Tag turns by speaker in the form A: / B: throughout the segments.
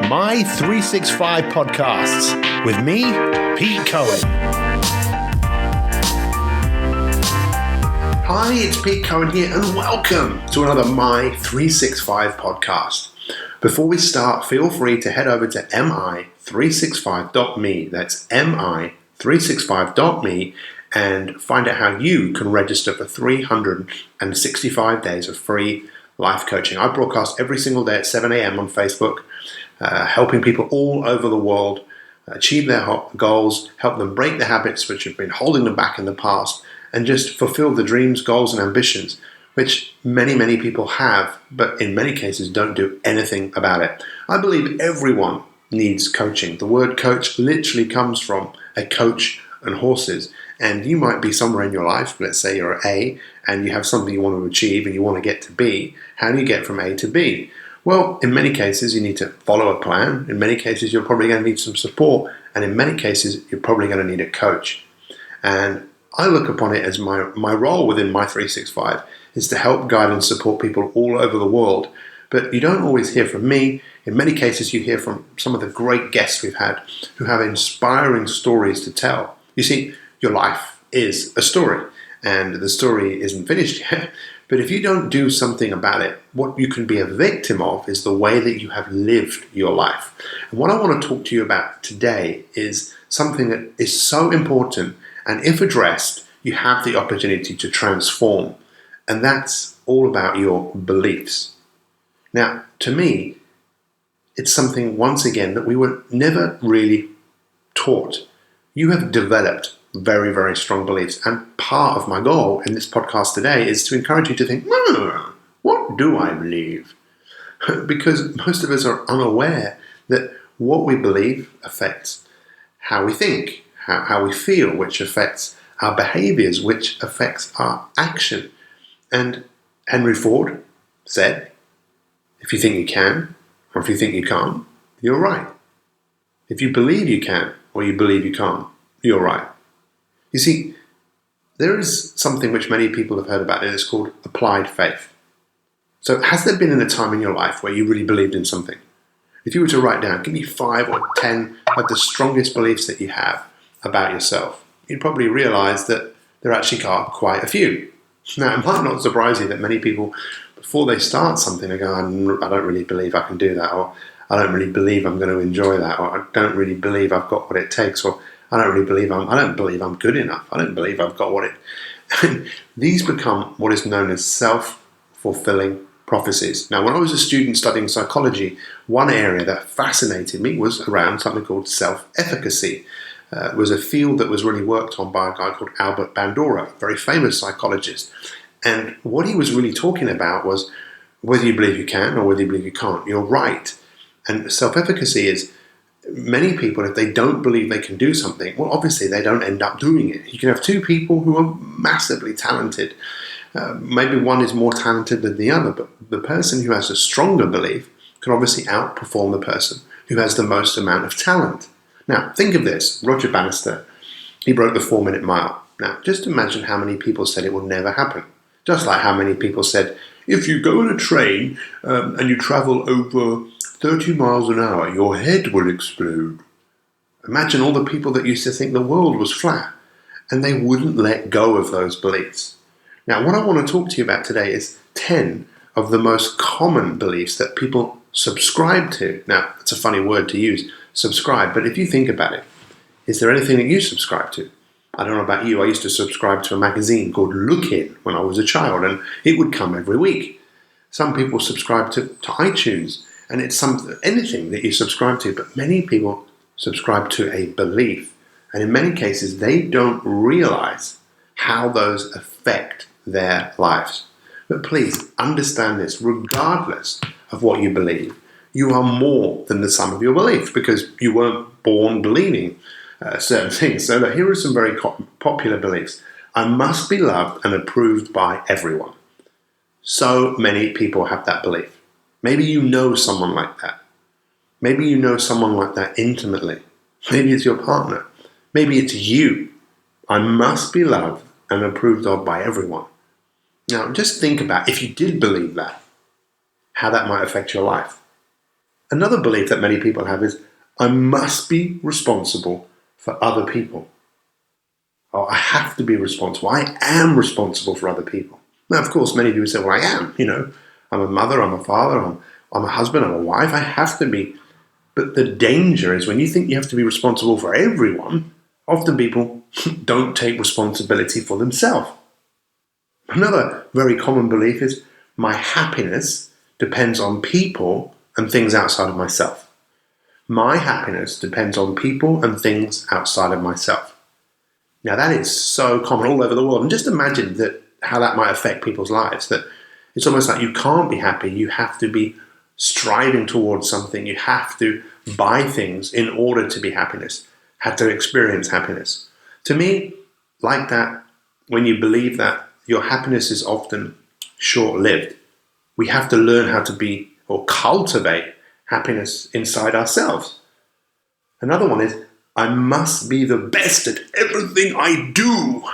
A: Mi365 Podcasts with me, Pete Cohen. Hi, it's Pete Cohen here, and welcome to another Mi365 podcast. Before we start, feel free to head over to mi365.me. That's mi365.me, and find out how you can register for 365 days of free life coaching. I broadcast every single day at 7 a.m. on Facebook, helping people all over the world achieve their goals, help them break the habits which have been holding them back in the past, and just fulfill the dreams, goals, and ambitions, which many people have, but in many cases don't do anything about it. I believe everyone needs coaching. The word coach literally comes from a coach and horses. And you might be somewhere in your life, let's say you're A, and you have something you want to achieve and you want to get to B. How do you get from A to B? Well, in many cases, you need to follow a plan. In many cases, you're probably going to need some support. And in many cases, you're probably going to need a coach. And I look upon it as my role within Mi365 is to help guide and support people all over the world. But you don't always hear from me. In many cases, you hear from some of the great guests we've had who have inspiring stories to tell. You see, your life is a story, and the story isn't finished yet. But if you don't do something about it, what you can be a victim of is the way that you have lived your life. And what I want to talk to you about today is something that is so important, and if addressed, you have the opportunity to transform. And that's all about your beliefs. Now, to me, it's something, once again, that we were never really taught. You have developed very strong beliefs. And part of my goal in this podcast today is to encourage you to think, what do I believe? Because most of us are unaware that what we believe affects how we think, how we feel, which affects our behaviors, which affects our action. And Henry Ford said, if you think you can, or if you think you can't, you're right. If you believe you can, or you believe you can't, you're right. You see, there is something which many people have heard about, and it's called applied faith. So has there been a time in your life where you really believed in something? If you were to write down, give me 5 or 10 of the strongest beliefs that you have about yourself, you'd probably realize that there actually are quite a few. Now, it might not surprise you that many people, before they start something, they go, I don't really believe I can do that, or I don't really believe I'm going to enjoy that, or I don't really believe I've got what it takes, or I don't believe I'm good enough. I don't believe I've got what it... And these become what is known as self-fulfilling prophecies. Now, when I was a student studying psychology, one area that fascinated me was around something called self-efficacy. It was a field that was really worked on by a guy called Albert Bandura, a very famous psychologist. And what he was really talking about was whether you believe you can or whether you believe you can't, you're right. And self-efficacy is, many people, if they don't believe they can do something, well, obviously they don't end up doing it. You can have two people who are massively talented. Maybe one is more talented than the other, but the person who has a stronger belief can obviously outperform the person who has the most amount of talent. Now, think of this. Roger Bannister, he broke the 4-minute mile. Now, just imagine how many people said it will never happen. Just like how many people said, if you go on a train and you travel over 30 miles an hour, your head will explode. Imagine all the people that used to think the world was flat, and they wouldn't let go of those beliefs. Now, what I want to talk to you about today is 10 of the most common beliefs that people subscribe to. Now, it's a funny word to use, subscribe, but if you think about it, is there anything that you subscribe to? I don't know about you, I used to subscribe to a magazine called Look In when I was a child, and it would come every week. Some people subscribe to iTunes, and it's anything that you subscribe to, but many people subscribe to a belief. And in many cases, they don't realize how those affect their lives. But please understand this, regardless of what you believe, you are more than the sum of your beliefs, because you weren't born believing certain things. So here are some very popular beliefs. I must be loved and approved by everyone. So many people have that belief. Maybe you know someone like that. Maybe you know someone like that intimately. Maybe it's your partner. Maybe it's you. I must be loved and approved of by everyone. Now, just think about, if you did believe that, how that might affect your life. Another belief that many people have is, I must be responsible for other people. Oh, I have to be responsible. I am responsible for other people. Now, of course, many people say, well, I am. I'm a mother, I'm a father, I'm a husband, I'm a wife. I have to be. But the danger is when you think you have to be responsible for everyone, often people don't take responsibility for themselves. Another very common belief is, my happiness depends on people and things outside of myself. My happiness depends on people and things outside of myself. Now, that is so common all over the world. And just imagine how that might affect people's lives. That it's almost like you can't be happy. You have to be striving towards something. You have to buy things in order to be have to experience happiness. To me, like that, when you believe that, your happiness is often short-lived. We have to learn how to be or cultivate happiness inside ourselves. Another one is, I must be the best at everything I do.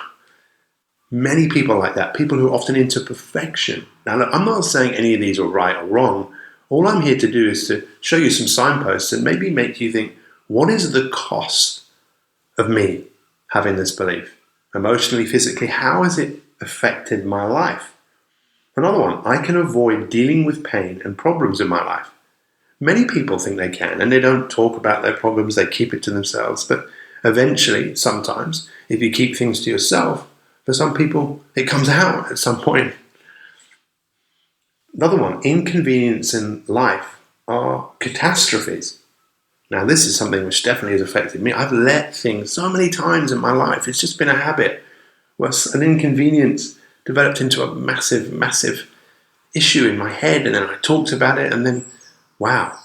A: Many people like that, people who are often into perfection. Now, look, I'm not saying any of these are right or wrong. All I'm here to do is to show you some signposts and maybe make you think, what is the cost of me having this belief? Emotionally, physically, how has it affected my life? Another one, I can avoid dealing with pain and problems in my life. Many people think they can, and they don't talk about their problems, they keep it to themselves. But eventually, sometimes, if you keep things to yourself, for some people, it comes out at some point. Another one, inconvenience in life are catastrophes. Now, this is something which definitely has affected me. I've let things so many times in my life. It's just been a habit where an inconvenience developed into a massive, massive issue in my head, and then I talked about it, and then, wow,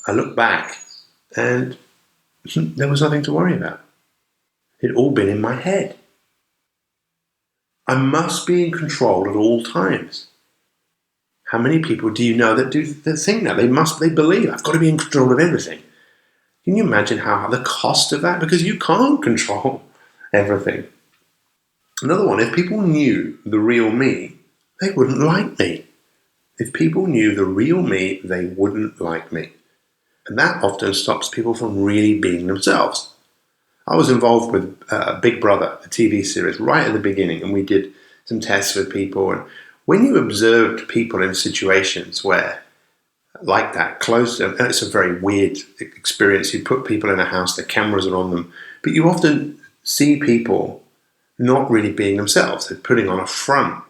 A: I look back, and there was nothing to worry about. It'd all been in my head. I must be in control at all times. How many people do you know that think that? They believe, I've got to be in control of everything. Can you imagine how the cost of that? Because you can't control everything. Another one, if people knew the real me, they wouldn't like me. If people knew the real me, they wouldn't like me. And that often stops people from really being themselves. I was involved with Big Brother, a TV series, right at the beginning, and we did some tests with people. And when you observed people in situations where, like that, close to them, and it's a very weird experience. You put people in a house, the cameras are on them, but you often see people not really being themselves. They're putting on a front,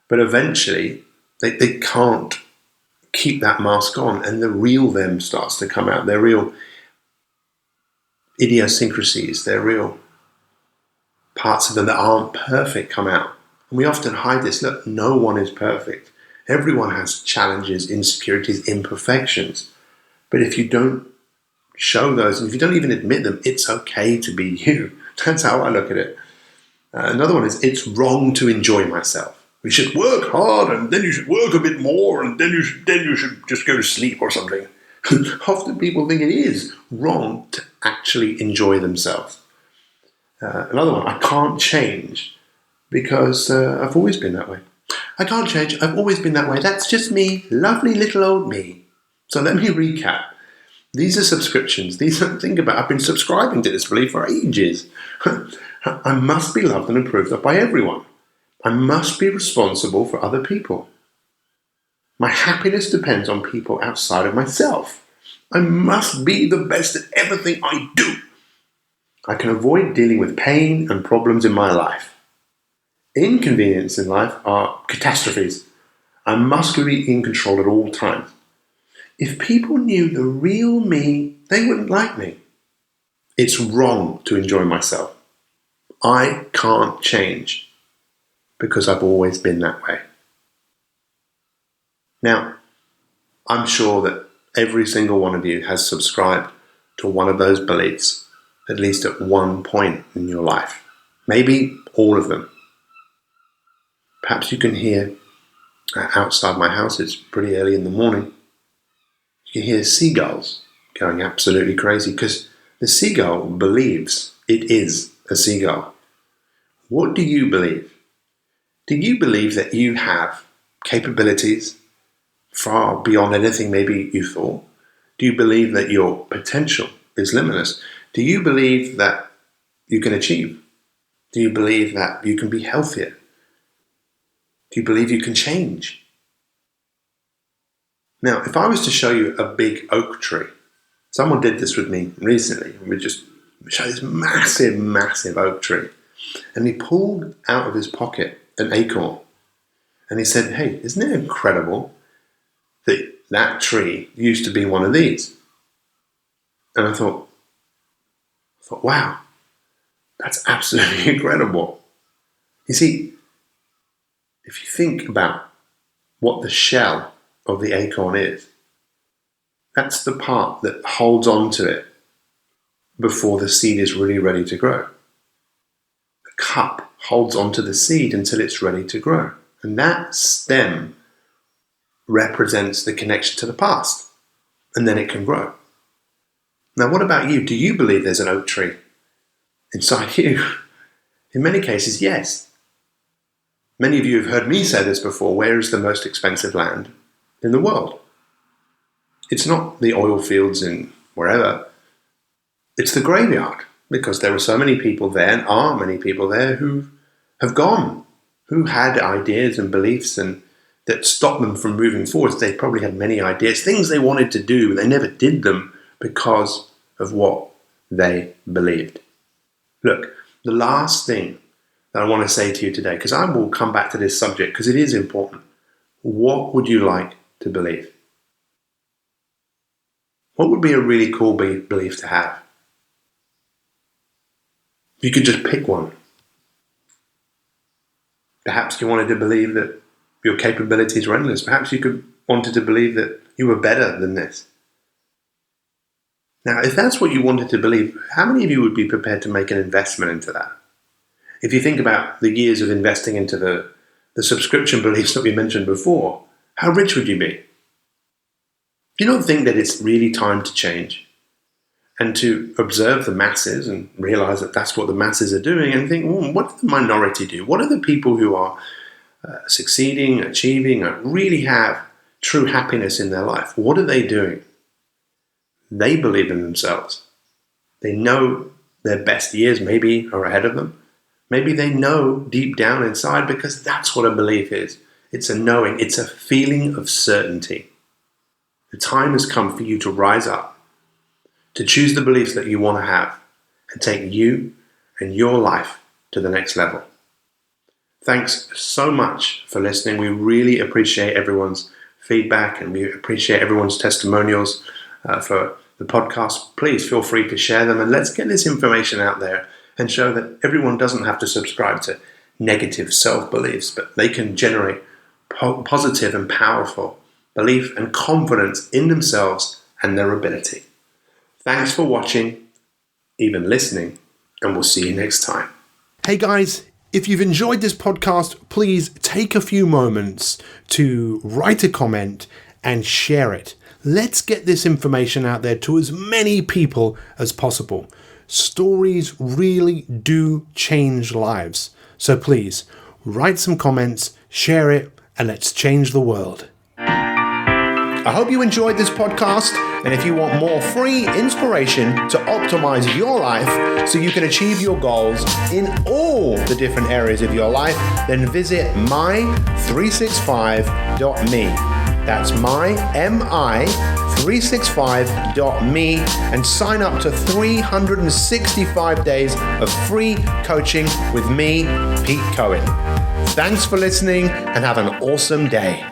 A: but eventually they can't keep that mask on, and the real them starts to come out. Their real idiosyncrasies, their real parts of them that aren't perfect come out. And we often hide this. Look, no one is perfect. Everyone has challenges, insecurities, imperfections. But if you don't show those, and if you don't even admit them, it's okay to be you. That's how I look at it. Another one is, it's wrong to enjoy myself. We should work hard, and then you should work a bit more, and then you should just go to sleep or something. Often people think it is wrong to actually enjoy themselves. Another one, I can't change because I've always been that way. I can't change, I've always been that way. That's just me, lovely little old me. So let me recap. These are subscriptions. Think about, I've been subscribing to this belief for ages. I must be loved and approved of by everyone. I must be responsible for other people. My happiness depends on people outside of myself. I must be the best at everything I do. I can avoid dealing with pain and problems in my life. Inconvenience in life are catastrophes. I must be in control at all times. If people knew the real me, they wouldn't like me. It's wrong to enjoy myself. I can't change because I've always been that way. Now, I'm sure that every single one of you has subscribed to one of those beliefs, at least at one point in your life. Maybe all of them. Perhaps you can hear outside my house, it's pretty early in the morning, you can hear seagulls going absolutely crazy because the seagull believes it is a seagull. What do you believe? Do you believe that you have capabilities far beyond anything maybe you thought? Do you believe that your potential is limitless? Do you believe that you can achieve? Do you believe that you can be healthier? Do you believe you can change? Now, if I was to show you a big oak tree, someone did this with me recently. We just showed this massive, massive oak tree. And he pulled out of his pocket an acorn. And he said, hey, isn't it incredible that that tree used to be one of these? And I thought, wow, that's absolutely incredible. You see, if you think about what the shell of the acorn is, that's the part that holds on to it before the seed is really ready to grow. The cup holds onto the seed until it's ready to grow. And that stem represents the connection to the past. And then it can grow. Now, what about you? Do you believe there's an oak tree inside you? In many cases, yes. Many of you have heard me say this before. Where is the most expensive land in the world? It's not the oil fields in wherever. It's the graveyard, because there are so many people there, and are many people there, who have gone, who had ideas and beliefs and that stopped them from moving forward. They probably had many ideas, things they wanted to do, but they never did them because of what they believed. Look, the last thing that I want to say to you today, because I will come back to this subject because it is important. What would you like to believe? What would be a really cool belief to have? You could just pick one. Perhaps you wanted to believe that your capabilities were endless. Perhaps you wanted to believe that you were better than this. Now, if that's what you wanted to believe, how many of you would be prepared to make an investment into that? If you think about the years of investing into the subscription beliefs that we mentioned before, how rich would you be? Do you not think that it's really time to change and to observe the masses and realize that that's what the masses are doing and think, what does the minority do? What are the people who are succeeding, achieving, really have true happiness in their life? What are they doing? They believe in themselves. They know their best years maybe are ahead of them. Maybe they know deep down inside, because that's what a belief is. It's a knowing. It's a feeling of certainty. The time has come for you to rise up, to choose the beliefs that you want to have and take you and your life to the next level. Thanks so much for listening. We really appreciate everyone's feedback and we appreciate everyone's testimonials for the podcast. Please feel free to share them, and let's get this information out there and show that everyone doesn't have to subscribe to negative self-beliefs, but they can generate positive and powerful belief and confidence in themselves and their ability. Thanks for watching, even listening, and we'll see you next time. Hey guys, if you've enjoyed this podcast, please take a few moments to write a comment and share it. Let's get this information out there to as many people as possible. Stories really do change lives. So please, write some comments, share it, and let's change the world. I hope you enjoyed this podcast, and if you want more free inspiration to optimize your life so you can achieve your goals in all the different areas of your life, then visit mi365.me. That's mi365.me and sign up to 365 days of free coaching with me, Pete Cohen. Thanks for listening and have an awesome day.